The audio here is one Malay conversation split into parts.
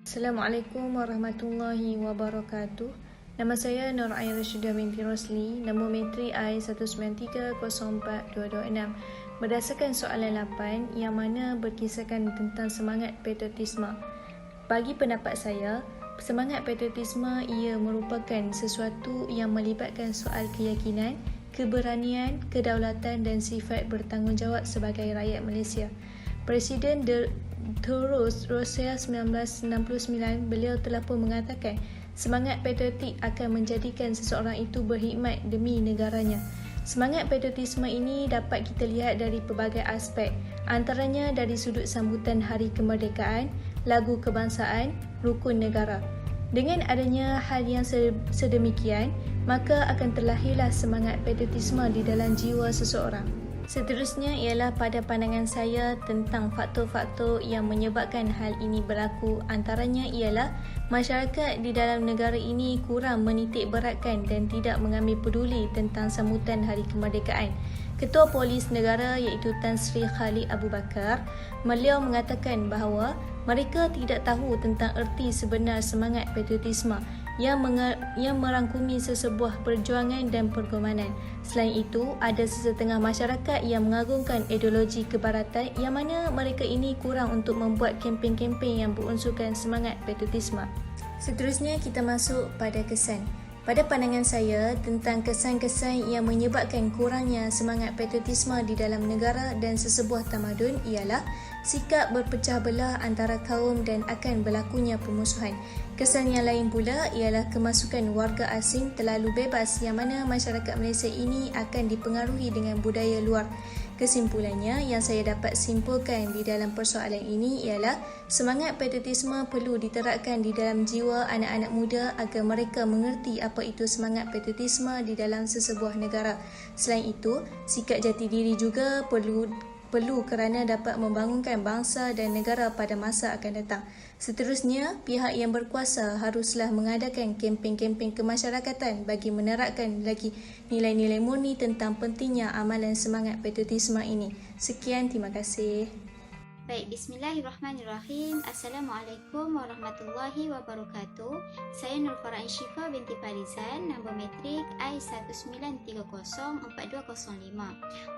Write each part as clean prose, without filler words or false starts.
Assalamualaikum warahmatullahi wabarakatuh. Nama saya Nur Ain Rashidah binti Rosli, nombor metrik I193042226. Berdasarkan soalan 8 yang mana berkisahkan tentang semangat patriotisme. Bagi pendapat saya, semangat patriotisme ia merupakan sesuatu yang melibatkan soal keyakinan, keberanian, kedaulatan dan sifat bertanggungjawab sebagai rakyat Malaysia. Presiden Theodore Roosevelt 1969 beliau telah pun mengatakan semangat patriotik akan menjadikan seseorang itu berkhidmat demi negaranya. Semangat patriotisme ini dapat kita lihat dari pelbagai aspek, antaranya dari sudut sambutan Hari Kemerdekaan, lagu kebangsaan, rukun negara. Dengan adanya hal yang sedemikian, maka akan terlahirlah semangat patriotisme di dalam jiwa seseorang. Seterusnya ialah pada pandangan saya tentang faktor-faktor yang menyebabkan hal ini berlaku. Antaranya ialah masyarakat di dalam negara ini kurang menitik beratkan dan tidak mengambil peduli tentang sambutan Hari Kemerdekaan. Ketua Polis Negara iaitu Tan Sri Khalid Abu Bakar, beliau mengatakan bahawa mereka tidak tahu tentang erti sebenar semangat patriotisme yang merangkumi sesebuah perjuangan dan pergomanan. Selain itu, ada sesetengah masyarakat yang mengagungkan ideologi kebaratan yang mana mereka ini kurang untuk membuat kempen-kempen yang berunsurkan semangat patriotisme. Seterusnya kita masuk pada kesan. Pada pandangan saya, tentang kesan-kesan yang menyebabkan kurangnya semangat patriotisme di dalam negara dan sesebuah tamadun ialah sikap berpecah belah antara kaum dan akan berlakunya permusuhan. Kesan yang lain pula ialah kemasukan warga asing terlalu bebas yang mana masyarakat Malaysia ini akan dipengaruhi dengan budaya luar. Kesimpulannya, yang saya dapat simpulkan di dalam persoalan ini ialah semangat patriotisme perlu diterapkan di dalam jiwa anak-anak muda agar mereka mengerti apa itu semangat patriotisme di dalam sesebuah negara. Selain itu, sikap jati diri juga perlu kerana dapat membangunkan bangsa dan negara pada masa akan datang. Seterusnya, pihak yang berkuasa haruslah mengadakan kempen-kempen kemasyarakatan bagi menerapkan lagi nilai-nilai murni tentang pentingnya amalan semangat patriotisme ini. Sekian, terima kasih. Baik, bismillahirrahmanirrahim. Assalamualaikum warahmatullahi wabarakatuh. Saya Nur Farah Syifa binti Farizan, nombor metrik I193042205.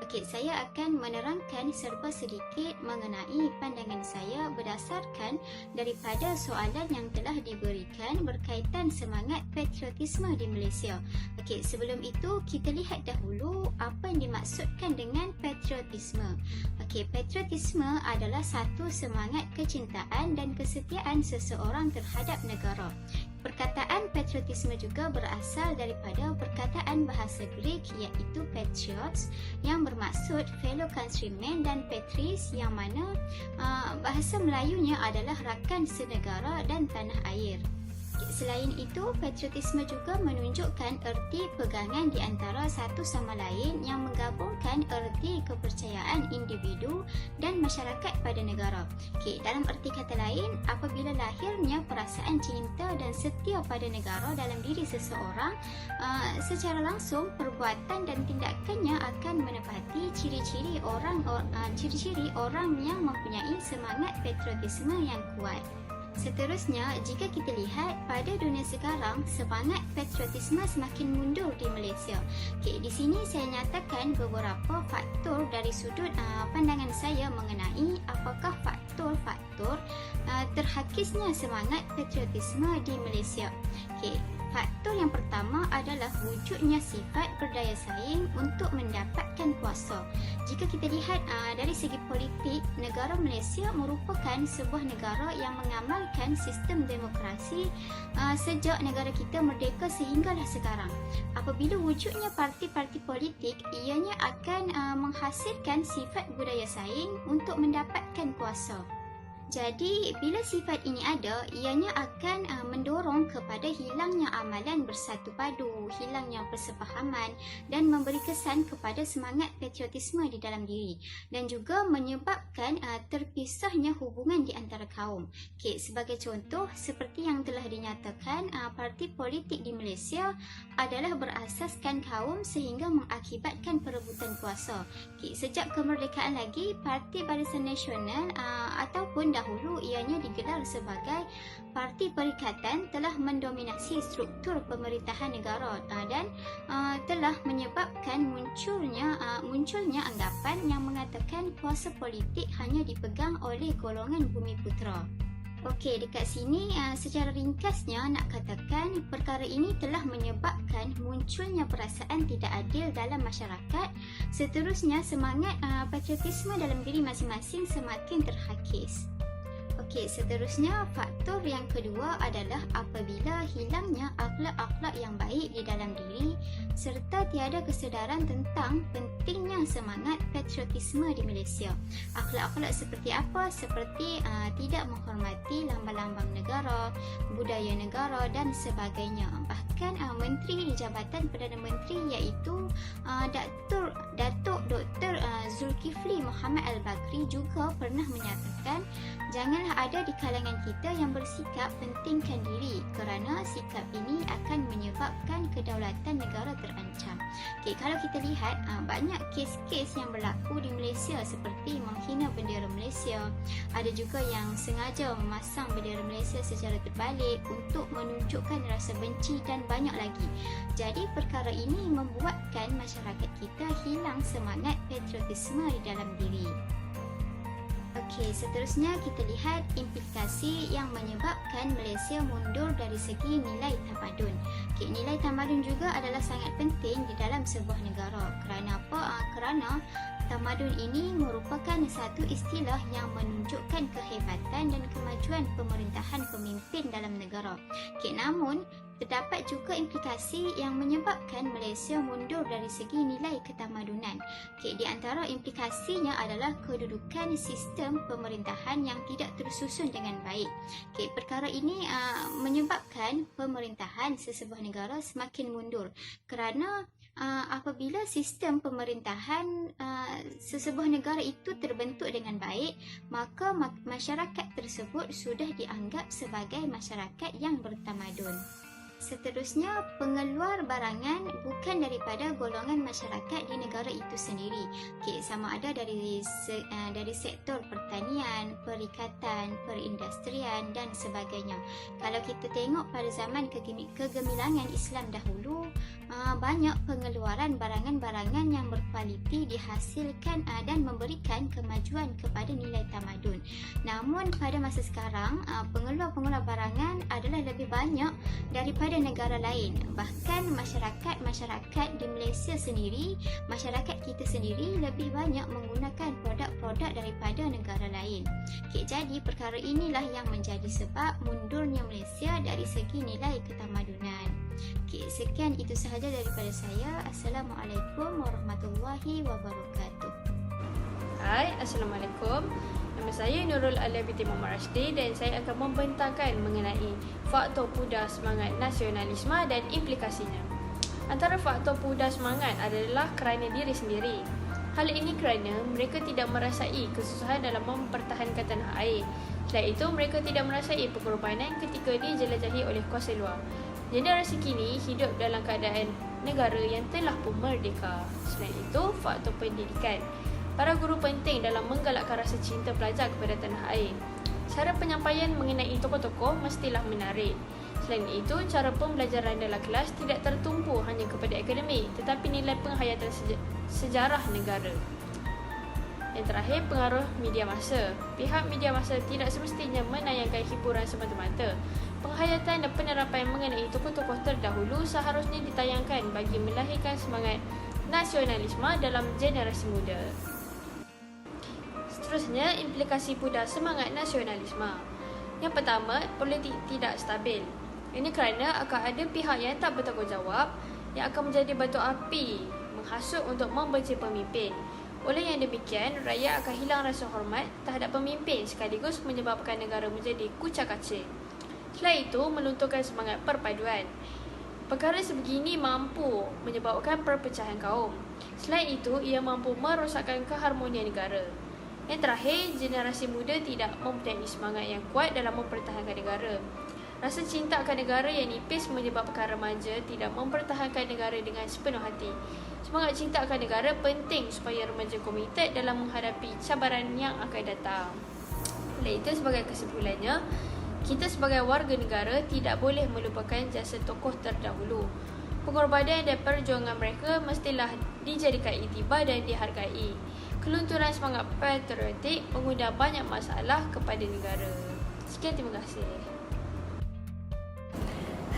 Okey, saya akan menerangkan serba sedikit mengenai pandangan saya berdasarkan daripada soalan yang telah diberikan berkaitan semangat patriotisme di Malaysia. Okey, sebelum itu kita lihat dahulu apa yang dimaksudkan dengan patriotisme. Okey, patriotisme adalah satu semangat kecintaan dan kesetiaan seseorang terhadap negara. Perkataan patriotisme juga berasal daripada perkataan bahasa Greek iaitu patriots yang bermaksud fellow countrymen dan patris yang mana bahasa Melayunya adalah rakan senegara dan tanah air. Selain itu, patriotisme juga menunjukkan erti pegangan di antara satu sama lain yang menggabungkan erti kepercayaan individu dan masyarakat pada negara. Okey, dalam erti kata lain, apabila lahirnya perasaan cinta dan setia pada negara dalam diri seseorang, secara langsung perbuatan dan tindakannya akan menepati ciri-ciri orang yang mempunyai semangat patriotisme yang kuat. Seterusnya, jika kita lihat pada dunia sekarang, semangat patriotisme semakin mundur di Malaysia. Okey, di sini saya nyatakan beberapa faktor dari sudut pandangan saya mengenai apakah faktor-faktor terhakisnya semangat patriotisme di Malaysia. Okey, faktor yang pertama adalah wujudnya sifat berdaya saing untuk mendapatkan kuasa. Jika kita lihat dari segi politik, negara Malaysia merupakan sebuah negara yang mengamalkan sistem demokrasi sejak negara kita merdeka sehinggalah sekarang. Apabila wujudnya parti-parti politik, ianya akan menghasilkan sifat budaya saing untuk mendapatkan kuasa. Jadi, bila sifat ini ada, ianya akan mendorong kepada hilangnya amalan bersatu padu, hilangnya persefahaman dan memberi kesan kepada semangat patriotisme di dalam diri dan juga menyebabkan terpisahnya hubungan di antara kaum. Okay, sebagai contoh, seperti yang telah dinyatakan, parti politik di Malaysia adalah berasaskan kaum sehingga mengakibatkan perebutan kuasa. Okay, sejak kemerdekaan lagi, Parti Barisan Nasional ataupun dahulu ianya digelar sebagai Parti Perikatan telah mendominasi struktur pemerintahan negara dan telah menyebabkan munculnya anggapan yang mengatakan kuasa politik hanya dipegang oleh golongan Bumiputera. Okey, dekat sini secara ringkasnya nak katakan perkara ini telah menyebabkan munculnya perasaan tidak adil dalam masyarakat. Seterusnya, semangat patriotisme dalam diri masing-masing semakin terhakis. Okey, seterusnya faktor yang kedua adalah apabila hilangnya akhlak-akhlak yang baik di dalam diri serta tiada kesedaran tentang pentingnya semangat patriotisme di Malaysia. Akhlak-akhlak seperti apa? Seperti tidak menghormati lambang-lambang negara, budaya negara dan sebagainya. Bahkan Menteri di Jabatan Perdana Menteri iaitu Datuk Dr. Zulkifli Muhammad Al-Bakri juga pernah menyatakan janganlah ada di kalangan kita yang bersikap pentingkan diri kerana sikap ini akan menyebabkan kedaulatan negara terancam. Okay, kalau kita lihat banyak kes-kes yang berlaku di Malaysia seperti menghina bendera Malaysia, ada juga yang sengaja memasang bendera Malaysia secara terbalik untuk menunjukkan rasa benci dan banyak lagi. Jadi perkara ini membuatkan masyarakat kita hilang semangat patriotisme di dalam diri. Okey, seterusnya kita lihat implikasi yang menyebabkan Malaysia mundur dari segi nilai tamadun. Okey, nilai tamadun juga adalah sangat penting di dalam sebuah negara. Kerana apa? Kerana tamadun ini merupakan satu istilah yang menunjukkan kehebatan dan kemajuan pemerintahan pemimpin dalam negara. Okey, namun terdapat juga implikasi yang menyebabkan Malaysia mundur dari segi nilai ketamadunan. Okey, di antara implikasinya adalah kedudukan sistem pemerintahan yang tidak tersusun dengan baik. Okey, perkara ini menyebabkan pemerintahan sesebuah negara semakin mundur kerana apabila sistem pemerintahan sesebuah negara itu terbentuk dengan baik, maka masyarakat tersebut sudah dianggap sebagai masyarakat yang bertamadun. Seterusnya, pengeluar barangan bukan daripada golongan masyarakat di negara itu sendiri. Okay, sama ada dari sektor pertanian, perikatan, perindustrian dan sebagainya. Kalau kita tengok pada zaman kegemilangan Islam dahulu, banyak pengeluaran barangan-barangan yang berkualiti dihasilkan dan memberikan kemajuan kepada nilai tamadun. Namun pada masa sekarang, pengeluar barangan adalah lebih banyak daripada negara lain. Bahkan masyarakat di Malaysia sendiri, masyarakat kita sendiri lebih banyak menggunakan produk-produk daripada negara lain. Okay, jadi perkara inilah yang menjadi sebab mundurnya Malaysia dari segi nilai ketamadunan. Okay, sekian itu sahaja daripada saya. Assalamualaikum warahmatullahi wabarakatuh. Hai, Assalamualaikum. Nama saya Nurul Alia binti Muhammad Rashidi dan saya akan membentangkan mengenai faktor pudar semangat nasionalisme dan implikasinya. Antara faktor pudar semangat adalah kerana diri sendiri. Hal ini kerana mereka tidak merasai kesusahan dalam mempertahankan tanah air. Selain itu, mereka tidak merasai pengorbanan ketika dijelajahi oleh kuasa luar. Generasi kini hidup dalam keadaan negara yang telah pun merdeka. Selain itu, faktor pendidikan. Para guru penting dalam menggalakkan rasa cinta pelajar kepada tanah air. Cara penyampaian mengenai tokoh-tokoh mestilah menarik. Selain itu, cara pembelajaran dalam kelas tidak tertumpu hanya kepada akademik, tetapi nilai penghayatan sejarah negara. Yang terakhir, pengaruh media massa. Pihak media massa tidak semestinya menayangkan hiburan semata-mata. Penghayatan dan penerapan mengenai tokoh-tokoh terdahulu seharusnya ditayangkan bagi melahirkan semangat nasionalisme dalam generasi muda. Seterusnya, implikasi pudar semangat nasionalisme. Yang pertama, politik tidak stabil. Ini kerana akan ada pihak yang tak bertanggungjawab yang akan menjadi batu api menghasut untuk membenci pemimpin. Oleh yang demikian, rakyat akan hilang rasa hormat terhadap pemimpin sekaligus menyebabkan negara menjadi kucak-kacir. Selain itu, melunturkan semangat perpaduan. Perkara sebegini mampu menyebabkan perpecahan kaum. Selain itu, ia mampu merosakkan keharmonian negara. Yang terakhir, generasi muda tidak mempunyai semangat yang kuat dalam mempertahankan negara. Rasa cinta akan negara yang nipis menyebabkan remaja tidak mempertahankan negara dengan sepenuh hati. Semangat cinta akan negara penting supaya remaja komited dalam menghadapi cabaran yang akan datang. Oleh itu, sebagai kesimpulannya, kita sebagai warga negara tidak boleh melupakan jasa tokoh terdahulu. Pengorbanan dan perjuangan mereka mestilah dijadikan iktibar dan dihargai. Kelunturan semangat patriotik mengundang banyak masalah kepada negara. Sekian, terima kasih.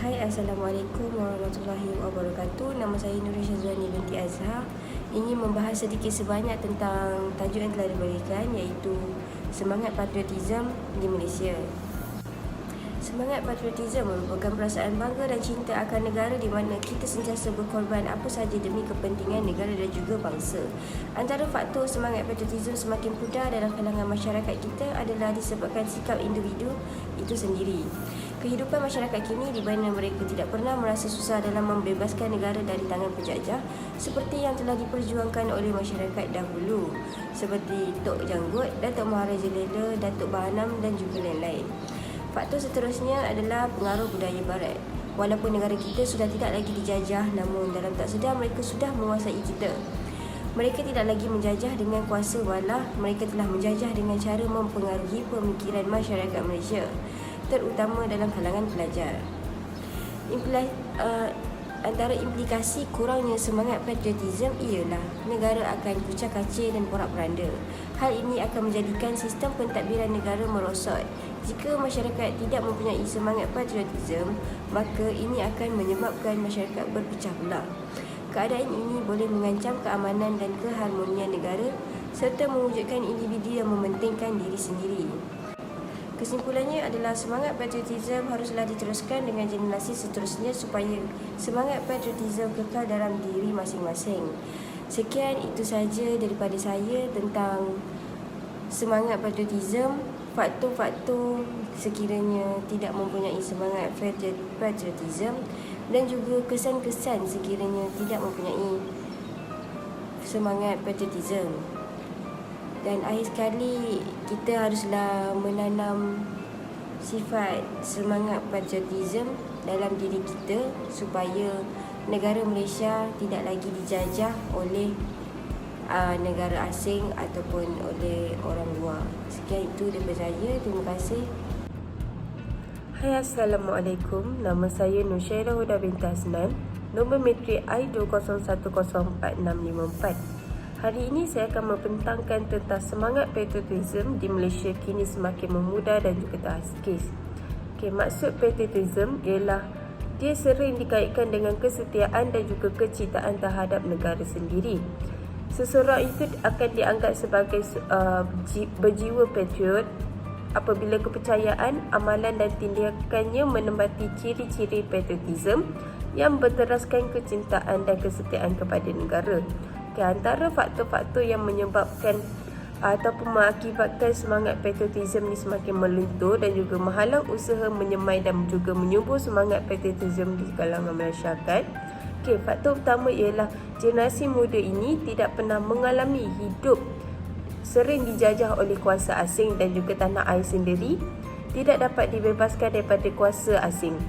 Hai, Assalamualaikum warahmatullahi wabarakatuh. Nama saya Nuri Syazwani binti Azhar. Ingin membahas sedikit sebanyak tentang tajuk yang telah diberikan, iaitu semangat patriotisme di Malaysia. Semangat patriotisme merupakan perasaan bangga dan cinta akan negara di mana kita sentiasa berkorban apa sahaja demi kepentingan negara dan juga bangsa. Antara faktor semangat patriotisme semakin pudar dalam kalangan masyarakat kita adalah disebabkan sikap individu itu sendiri. Kehidupan masyarakat kini di mana mereka tidak pernah merasa susah dalam membebaskan negara dari tangan penjajah seperti yang telah diperjuangkan oleh masyarakat dahulu, seperti Tok Janggut, Datuk Maharaja Lela, Datuk Bahanam dan juga lain-lain. Faktor seterusnya adalah pengaruh budaya barat. Walaupun negara kita sudah tidak lagi dijajah, namun dalam tak sedar mereka sudah menguasai kita. Mereka tidak lagi menjajah dengan kuasa, malah mereka telah menjajah dengan cara mempengaruhi pemikiran masyarakat Malaysia, terutama dalam kalangan pelajar. Antara implikasi kurangnya semangat patriotisme ialah negara akan kucak-kacir dan porak-poranda. Hal ini akan menjadikan sistem pentadbiran negara merosot. Jika masyarakat tidak mempunyai semangat patriotisme, maka ini akan menyebabkan masyarakat berpecah belah. Keadaan ini boleh mengancam keamanan dan keharmonian negara serta mewujudkan individu yang mementingkan diri sendiri. Kesimpulannya adalah semangat patriotisme haruslah diteruskan dengan generasi seterusnya supaya semangat patriotisme kekal dalam diri masing-masing. Sekian, itu sahaja daripada saya tentang semangat patriotisme, faktor-faktor sekiranya tidak mempunyai semangat patriotisme dan juga kesan-kesan sekiranya tidak mempunyai semangat patriotisme. Dan akhir sekali, kita haruslah menanam sifat semangat patriotisme dalam diri kita supaya negara Malaysia tidak lagi dijajah oleh negara asing ataupun oleh orang luar. Sekian itu daripada saya. Terima kasih. Hai, Assalamualaikum. Nama saya Nusyairah Huda binti Hasnan. Nombor matrik I201044654. Hari ini saya akan membentangkan tentang semangat patriotisme di Malaysia kini semakin memudar dan juga terkikis. Maksud patriotisme ialah dia sering dikaitkan dengan kesetiaan dan juga kecintaan terhadap negara sendiri. Seseorang itu akan dianggap sebagai berjiwa patriot apabila kepercayaan, amalan dan tindakannya menempati ciri-ciri patriotisme yang berteraskan kecintaan dan kesetiaan kepada negara. Antara faktor-faktor yang menyebabkan ataupun mengakibatkan semangat patriotisme ini semakin meluntur dan juga menghalang usaha menyemai dan juga menyubur semangat patriotisme di kalangan masyarakat. Faktor utama ialah generasi muda ini tidak pernah mengalami hidup sering dijajah oleh kuasa asing dan juga tanah air sendiri tidak dapat dibebaskan daripada kuasa asing.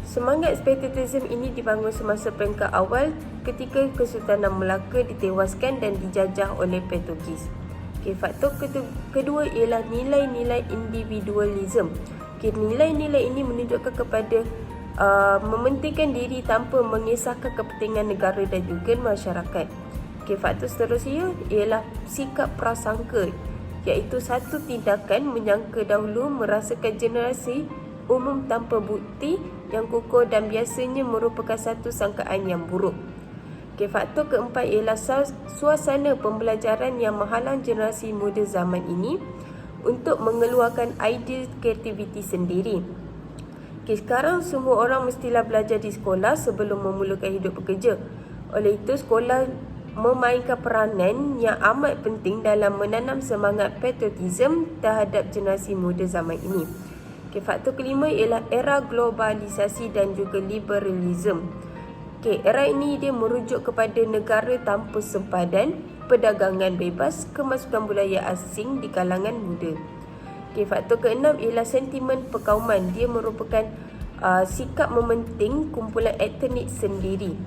Semangat patriotisme ini dibangun semasa peringkat awal ketika Kesultanan Melaka ditewaskan dan dijajah oleh Portugis. Faktor kedua ialah nilai-nilai individualisme. Nilai-nilai ini menunjukkan kepada mementingkan diri tanpa mengisahkan kepentingan negara dan juga masyarakat. Faktor seterusnya ialah sikap prasangka, iaitu satu tindakan menyangka dahulu merasakan generasi umum tanpa bukti yang kukuh dan biasanya merupakan satu sangkaan yang buruk. Faktor keempat ialah suasana pembelajaran yang menghalang generasi muda zaman ini untuk mengeluarkan idea kreativiti sendiri. Sekarang semua orang mestilah belajar di sekolah sebelum memulakan hidup bekerja. Oleh itu, sekolah memainkan peranan yang amat penting dalam menanam semangat patriotisme terhadap generasi muda zaman ini. Faktor kelima ialah era globalisasi dan juga liberalisme. Era ini dia merujuk kepada negara tanpa sempadan perdagangan bebas kemasukan budaya asing di kalangan muda. Faktor keenam ialah sentimen perkauman. Dia merupakan sikap mementing kumpulan etnik sendiri.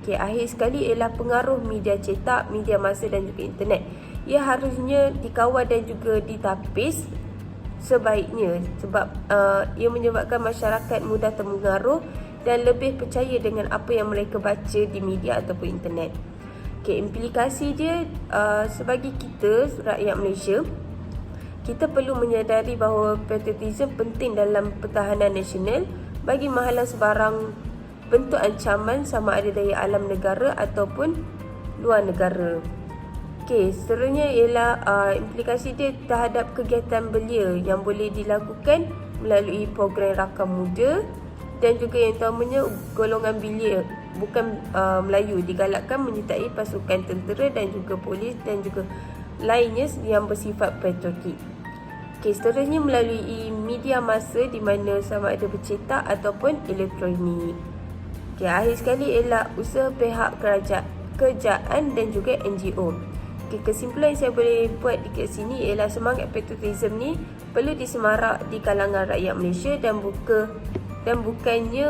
Akhir sekali ialah pengaruh media cetak, media massa dan juga internet. Ia harusnya dikawal dan juga ditapis sebaiknya sebab ia menyebabkan masyarakat mudah terpengaruh dan lebih percaya dengan apa yang mereka baca di media ataupun internet. Implikasi dia sebagai kita rakyat Malaysia, kita perlu menyadari bahawa patriotisme penting dalam pertahanan nasional bagi menghalang sebarang bentuk ancaman sama ada dari alam negara ataupun luar negara. Seterusnya ialah implikasi dia terhadap kegiatan belia yang boleh dilakukan melalui program rakam muda dan juga yang utamanya golongan belia bukan Melayu digalakkan menyertai pasukan tentera dan juga polis dan juga lainnya yang bersifat patriotik. Seterusnya melalui media massa di mana sama ada bercetak ataupun elektronik. Akhir sekali ialah usaha pihak kerajaan dan juga NGO. Kesimpulan yang saya boleh buat di sini ialah semangat patriotisme ni perlu disemarak di kalangan rakyat Malaysia dan bukannya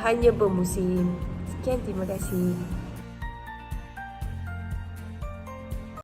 hanya bermusim. Sekian, terima kasih.